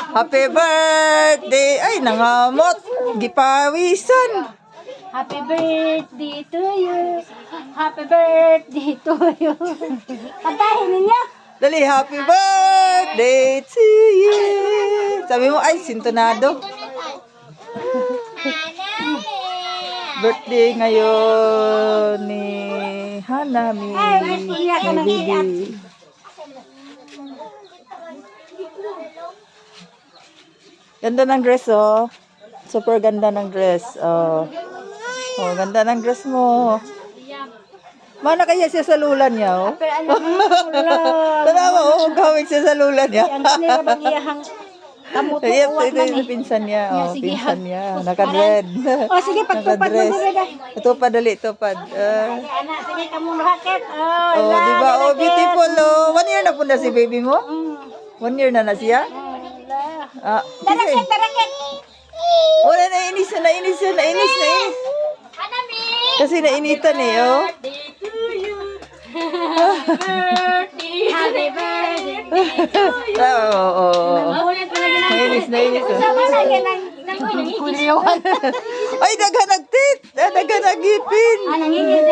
Happy birthday! Ay, nangamot. Gipawisan. Happy birthday to you. Happy birthday to you. Kantahin ninyo. Dali, happy birthday to you. Sabi mo, ay, sintonado. Birthday ngayon ni Hanami. Ni Bibi. Ganda ng dress, oh. Super ganda ng dress, oh. Oh, ganda ng dress mo. Mana kaya siya sa lulan niya, oh. Pero ano wala. Tanawa, oh, gawin siya sa lulan niya. Ang kanila mag-iyahang kamuto Ito uwat man yung eh. pinsan niya, oh, Sige, pinsan ha. niya. Naka-red. Oh, sige, pagtupad mo Naka-dress. dali dah. Ito pa, dali, tupad. Anak, sige kamu raket. Oh, Oh, la, di ba? Oh, raket. beautiful, oh. 1 year na po na si baby mo? 1 year na siya? Ah, kasi, Raket. wala, nainis na. Kasi nainitan eh, oh. Happy birthday. Oo. Nainis. Sama lagi nang Ay, daga nagtit. Daga nagipin. Anang ingin